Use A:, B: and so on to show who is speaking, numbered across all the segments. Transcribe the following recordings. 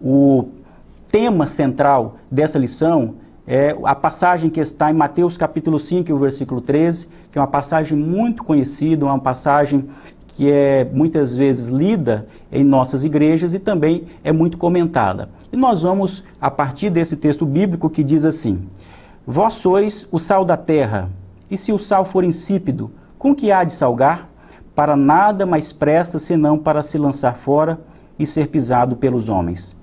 A: O tema central dessa lição é a passagem que está em Mateus capítulo 5, o versículo 13, que é uma passagem muito conhecida, uma passagem que é muitas vezes lida em nossas igrejas e também é muito comentada. E nós vamos, a partir desse texto bíblico que diz assim: Vós sois o sal da terra, e se o sal for insípido, com que há de salgar? Para nada mais presta, senão para se lançar fora e ser pisado pelos homens.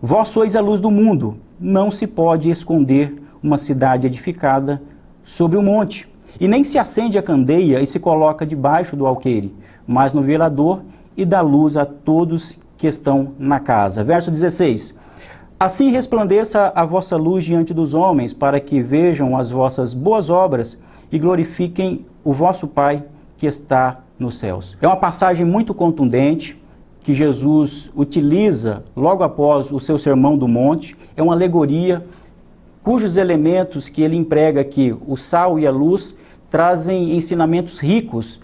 A: Vós sois a luz do mundo, não se pode esconder uma cidade edificada sobre um monte, e nem se acende a candeia e se coloca debaixo do alqueire, mas no velador, e dá luz a todos que estão na casa. Verso 16. Assim resplandeça a vossa luz diante dos homens, para que vejam as vossas boas obras e glorifiquem o vosso Pai que está nos céus. É uma passagem muito contundente que Jesus utiliza logo após o seu Sermão do Monte. É uma alegoria cujos elementos que ele emprega aqui, o sal e a luz, trazem ensinamentos ricos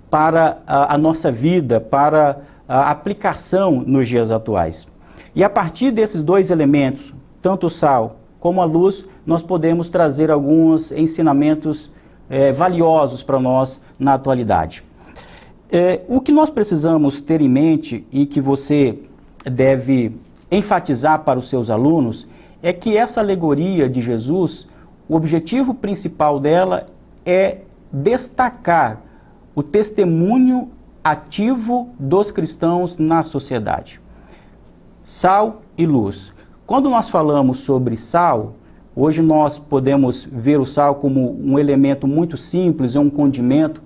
A: para a nossa vida, para a aplicação nos dias atuais. E a partir desses dois elementos, tanto o sal como a luz, nós podemos trazer alguns ensinamentos valiosos para nós na atualidade. O que nós precisamos ter em mente e que você deve enfatizar para os seus alunos é que essa alegoria de Jesus, o objetivo principal dela é destacar o testemunho ativo dos cristãos na sociedade. Sal e luz. Quando nós falamos sobre sal, hoje nós podemos ver o sal como um elemento muito simples, é um condimento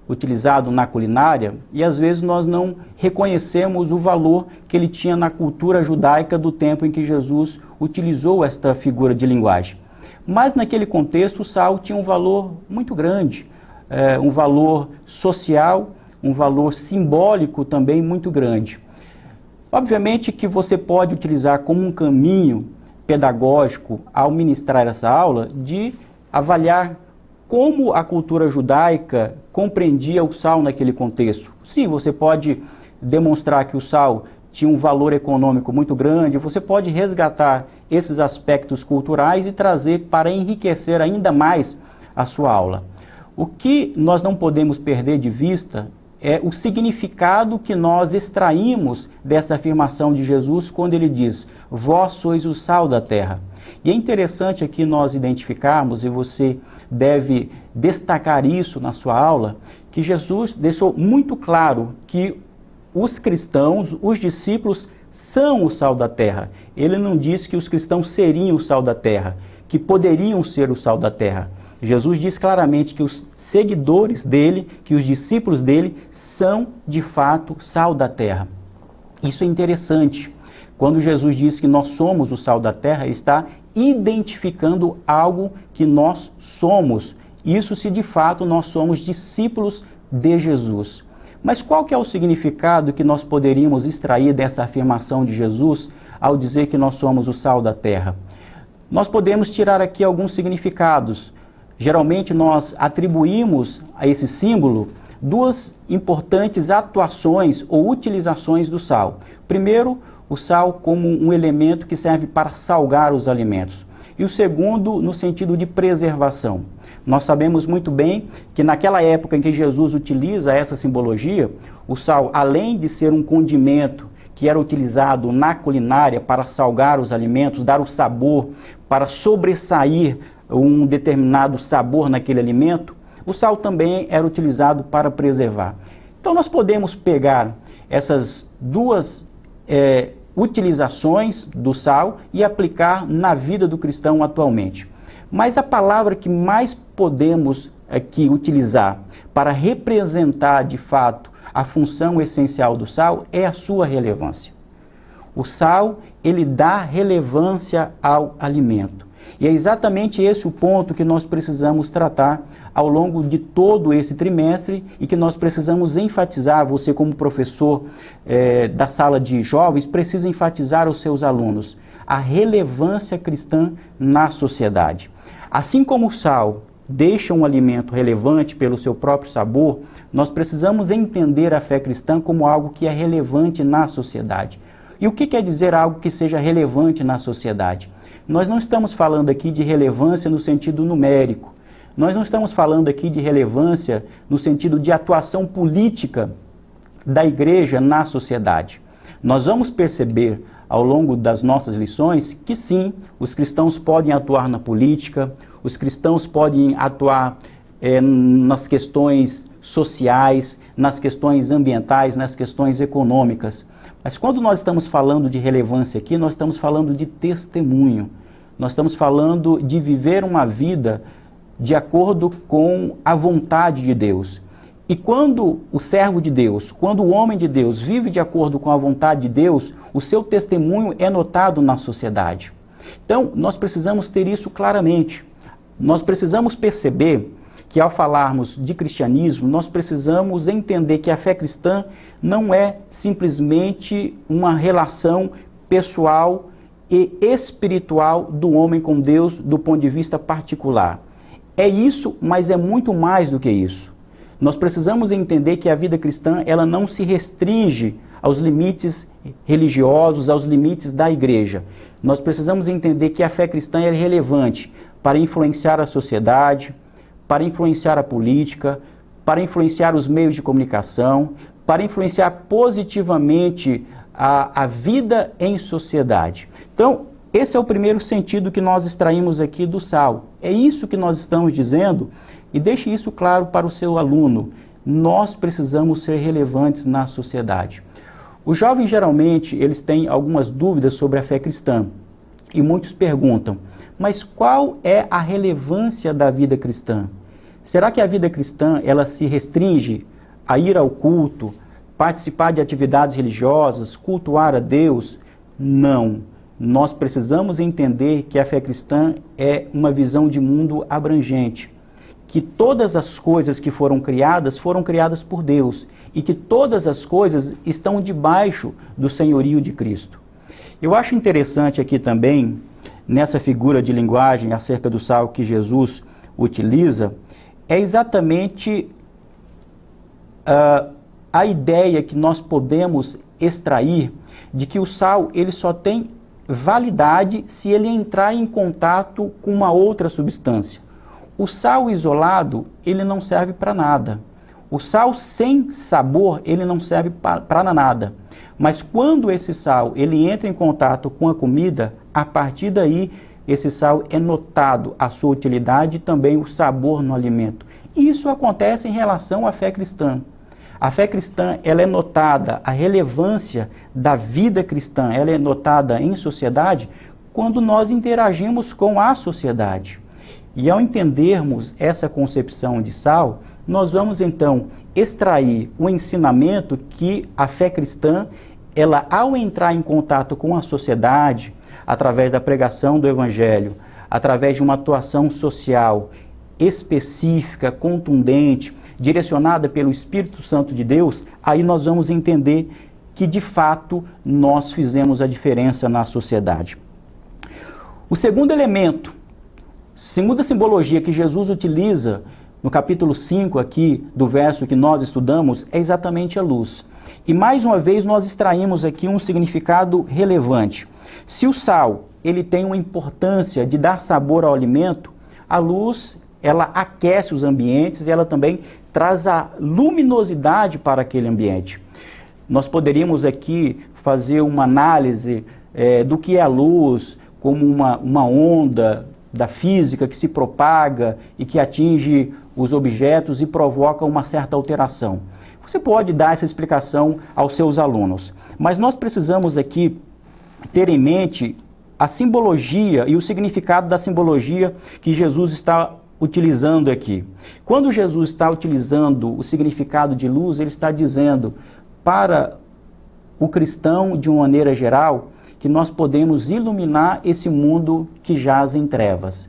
A: utilizado na culinária, e às vezes nós não reconhecemos o valor que ele tinha na cultura judaica do tempo em que Jesus utilizou esta figura de linguagem. Mas naquele contexto o sal tinha um valor muito grande, um valor social, um valor simbólico também muito grande. Obviamente que você pode utilizar como um caminho pedagógico ao ministrar essa aula de avaliar como a cultura judaica compreendia o sal naquele contexto. Sim, você pode demonstrar que o sal tinha um valor econômico muito grande, você pode resgatar esses aspectos culturais e trazer para enriquecer ainda mais a sua aula. O que nós não podemos perder de vista é o significado que nós extraímos dessa afirmação de Jesus quando ele diz: vós sois o sal da terra. E é interessante aqui nós identificarmos, e você deve destacar isso na sua aula, que Jesus deixou muito claro que os cristãos, os discípulos, são o sal da terra. Ele não disse que os cristãos seriam o sal da terra, que poderiam ser o sal da terra. Jesus diz claramente que os seguidores dele, que os discípulos dele, são de fato sal da terra. Isso é interessante. Quando Jesus diz que nós somos o sal da terra, ele está identificando algo que nós somos. Isso se de fato nós somos discípulos de Jesus. Mas qual que é o significado que nós poderíamos extrair dessa afirmação de Jesus ao dizer que nós somos o sal da terra? Nós podemos tirar aqui alguns significados. Geralmente nós atribuímos a esse símbolo duas importantes atuações ou utilizações do sal. Primeiro, o sal como um elemento que serve para salgar os alimentos. E o segundo, no sentido de preservação. Nós sabemos muito bem que naquela época em que Jesus utiliza essa simbologia, o sal, além de ser um condimento que era utilizado na culinária para salgar os alimentos, dar o sabor, para sobressair um determinado sabor naquele alimento, o sal também era utilizado para preservar. Então nós podemos pegar essas duas utilizações do sal e aplicar na vida do cristão atualmente. Mas a palavra que mais podemos aqui utilizar para representar de fato a função essencial do sal é a sua relevância. O sal, ele dá relevância ao alimento. E é exatamente esse o ponto que nós precisamos tratar ao longo de todo esse trimestre e que nós precisamos enfatizar. Você, como professor da sala de jovens, precisa enfatizar aos seus alunos a relevância cristã na sociedade. Assim como o sal deixa um alimento relevante pelo seu próprio sabor, nós precisamos entender a fé cristã como algo que é relevante na sociedade. E o que quer dizer algo que seja relevante na sociedade? Nós não estamos falando aqui de relevância no sentido numérico. Nós não estamos falando aqui de relevância no sentido de atuação política da igreja na sociedade. Nós vamos perceber ao longo das nossas lições que sim, os cristãos podem atuar na política, os cristãos podem atuar nas questões sociais, nas questões ambientais, nas questões econômicas. Mas quando nós estamos falando de relevância aqui, nós estamos falando de testemunho. Nós estamos falando de viver uma vida de acordo com a vontade de Deus. E quando o servo de Deus, quando o homem de Deus vive de acordo com a vontade de Deus, o seu testemunho é notado na sociedade. Então, nós precisamos ter isso claramente. Nós precisamos perceber que ao falarmos de cristianismo, nós precisamos entender que a fé cristã não é simplesmente uma relação pessoal e espiritual do homem com Deus do ponto de vista particular. É isso, mas é muito mais do que isso. Nós precisamos entender que a vida cristã ela não se restringe aos limites religiosos, aos limites da igreja. Nós precisamos entender que a fé cristã é relevante para influenciar a sociedade, para influenciar a política, para influenciar os meios de comunicação, para influenciar positivamente a vida em sociedade. Então, esse é o primeiro sentido que nós extraímos aqui do Sal. É isso que nós estamos dizendo, e deixe isso claro para o seu aluno. Nós precisamos ser relevantes na sociedade. Os jovens, geralmente, eles têm algumas dúvidas sobre a fé cristã. E muitos perguntam, mas qual é a relevância da vida cristã? Será que a vida cristã ela se restringe a ir ao culto, participar de atividades religiosas, cultuar a Deus? Não. Nós precisamos entender que a fé cristã é uma visão de mundo abrangente, que todas as coisas que foram criadas por Deus e que todas as coisas estão debaixo do senhorio de Cristo. Eu acho interessante aqui também, nessa figura de linguagem acerca do sal que Jesus utiliza, é exatamente a ideia que nós podemos extrair de que o sal ele só tem validade se ele entrar em contato com uma outra substância. O sal isolado, ele não serve para nada. O sal sem sabor, ele não serve para nada. Mas quando esse sal, ele entra em contato com a comida, a partir daí, esse sal é notado a sua utilidade e também o sabor no alimento. E isso acontece em relação à fé cristã. A fé cristã, ela é notada, a relevância da vida cristã, ela é notada em sociedade quando nós interagimos com a sociedade. E ao entendermos essa concepção de sal, nós vamos então extrair o ensinamento que a fé cristã, ela ao entrar em contato com a sociedade, através da pregação do Evangelho, através de uma atuação social específica, contundente, direcionada pelo Espírito Santo de Deus, aí nós vamos entender que de fato nós fizemos a diferença na sociedade. O segundo elemento, segunda simbologia que Jesus utiliza no capítulo 5 aqui do verso que nós estudamos é exatamente a luz. E mais uma vez nós extraímos aqui um significado relevante. Se o sal ele tem uma importância de dar sabor ao alimento, a luz ela aquece os ambientes e ela também traz a luminosidade para aquele ambiente. Nós poderíamos aqui fazer uma análise do que é a luz, como uma onda da física que se propaga e que atinge os objetos e provoca uma certa alteração. Você pode dar essa explicação aos seus alunos, mas nós precisamos aqui ter em mente a simbologia e o significado da simbologia que Jesus está utilizando aqui. Quando Jesus está utilizando o significado de luz, ele está dizendo para o cristão, de uma maneira geral, que nós podemos iluminar esse mundo que jaz em trevas.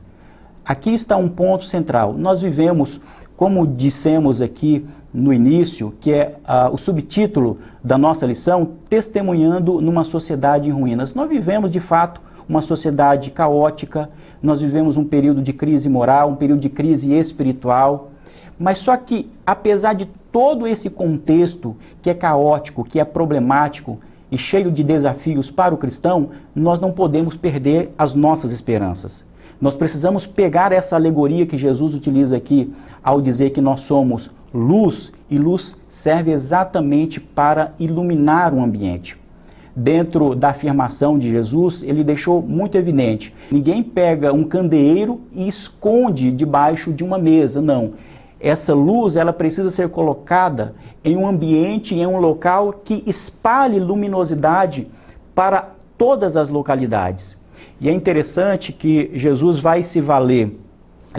A: Aqui está um ponto central. Nós vivemos, como dissemos aqui no início, que é o subtítulo da nossa lição, testemunhando numa sociedade em ruínas. Nós vivemos, de fato, uma sociedade caótica, nós vivemos um período de crise moral, um período de crise espiritual, mas só que, apesar de todo esse contexto que é caótico, que é problemático, e cheio de desafios para o cristão, nós não podemos perder as nossas esperanças. Nós precisamos pegar essa alegoria que Jesus utiliza aqui ao dizer que nós somos luz, e luz serve exatamente para iluminar o ambiente. Dentro da afirmação de Jesus, ele deixou muito evidente: ninguém pega um candeeiro e esconde debaixo de uma mesa, não. Essa luz, ela precisa ser colocada em um ambiente, em um local que espalhe luminosidade para todas as localidades. E é interessante que Jesus vai se valer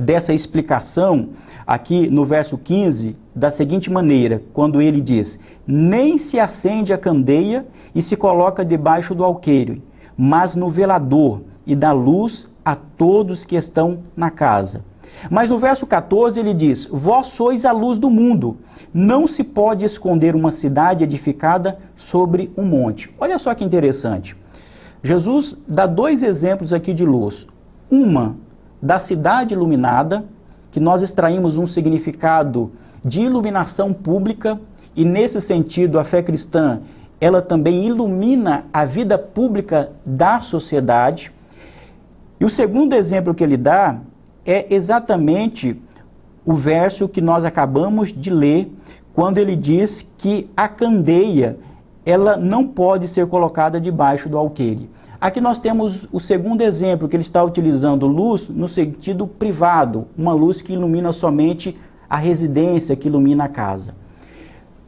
A: dessa explicação aqui no verso 15 da seguinte maneira, quando ele diz: nem se acende a candeia e se coloca debaixo do alqueire, mas no velador, e dá luz a todos que estão na casa. Mas no verso 14 ele diz: vós sois a luz do mundo, não se pode esconder uma cidade edificada sobre um monte. Olha só que interessante. Jesus dá dois exemplos aqui de luz. Uma da cidade iluminada, que nós extraímos um significado de iluminação pública, e nesse sentido a fé cristã, ela também ilumina a vida pública da sociedade. E o segundo exemplo que ele dá é exatamente o verso que nós acabamos de ler, quando ele diz que a candeia, ela não pode ser colocada debaixo do alqueire. Aqui nós temos o segundo exemplo, que ele está utilizando luz no sentido privado, uma luz que ilumina somente a residência, que ilumina a casa.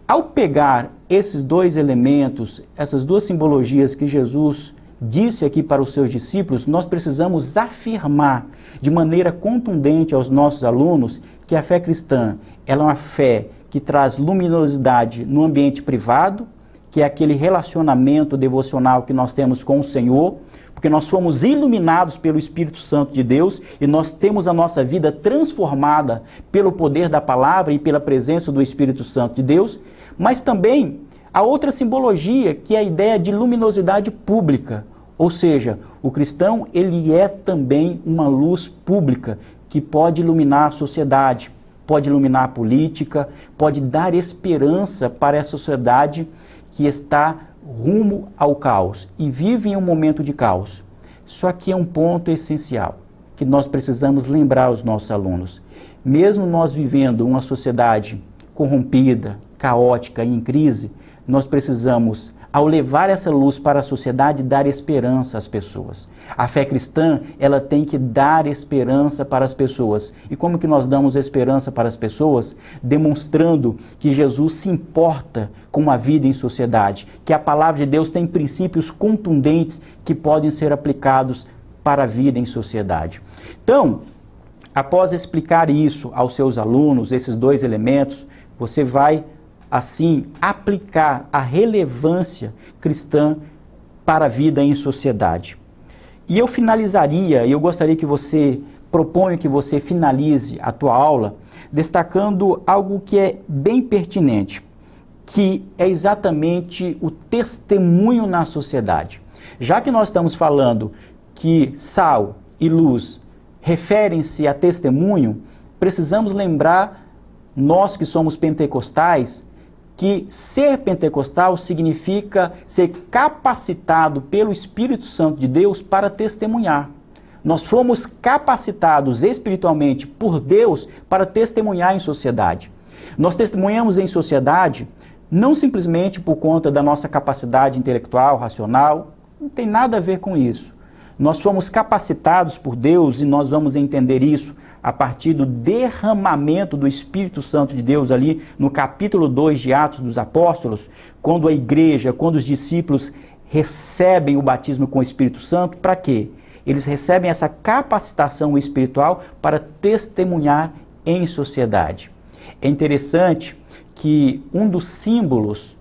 A: Ao pegar esses dois elementos, essas duas simbologias que Jesus disse aqui para os seus discípulos, nós precisamos afirmar de maneira contundente aos nossos alunos que a fé cristã, ela é uma fé que traz luminosidade no ambiente privado, que é aquele relacionamento devocional que nós temos com o Senhor, porque nós fomos iluminados pelo Espírito Santo de Deus e nós temos a nossa vida transformada pelo poder da palavra e pela presença do Espírito Santo de Deus, mas também a outra simbologia, que é a ideia de luminosidade pública, ou seja, o cristão, ele é também uma luz pública que pode iluminar a sociedade, pode iluminar a política, pode dar esperança para a sociedade que está rumo ao caos e vive em um momento de caos. Só que é um ponto essencial que nós precisamos lembrar aos nossos alunos. Mesmo nós vivendo uma sociedade corrompida, caótica e em crise, nós precisamos, ao levar essa luz para a sociedade, dar esperança às pessoas. A fé cristã, ela tem que dar esperança para as pessoas. E como que nós damos esperança para as pessoas? Demonstrando que Jesus se importa com a vida em sociedade, que a palavra de Deus tem princípios contundentes que podem ser aplicados para a vida em sociedade. Então, após explicar isso aos seus alunos, esses dois elementos, você vai assim, aplicar a relevância cristã para a vida em sociedade. E eu finalizaria, eu gostaria que você, proponho que você finalize a tua aula, destacando algo que é bem pertinente, que é exatamente o testemunho na sociedade. Já que nós estamos falando que sal e luz referem-se a testemunho, precisamos lembrar, nós que somos pentecostais, que ser pentecostal significa ser capacitado pelo Espírito Santo de Deus para testemunhar. Nós fomos capacitados espiritualmente por Deus para testemunhar em sociedade. Nós testemunhamos em sociedade não simplesmente por conta da nossa capacidade intelectual, racional, não tem nada a ver com isso. Nós fomos capacitados por Deus e nós vamos entender isso a partir do derramamento do Espírito Santo de Deus ali no capítulo 2 de Atos dos Apóstolos, quando a igreja, quando os discípulos recebem o batismo com o Espírito Santo, para quê? Eles recebem essa capacitação espiritual para testemunhar em sociedade. É interessante que um dos símbolos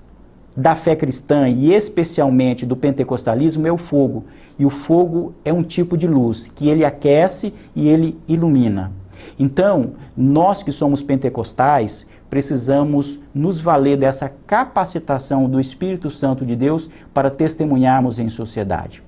A: da fé cristã e especialmente do pentecostalismo é o fogo. E o fogo é um tipo de luz, que ele aquece e ele ilumina. Então, nós que somos pentecostais, precisamos nos valer dessa capacitação do Espírito Santo de Deus para testemunharmos em sociedade.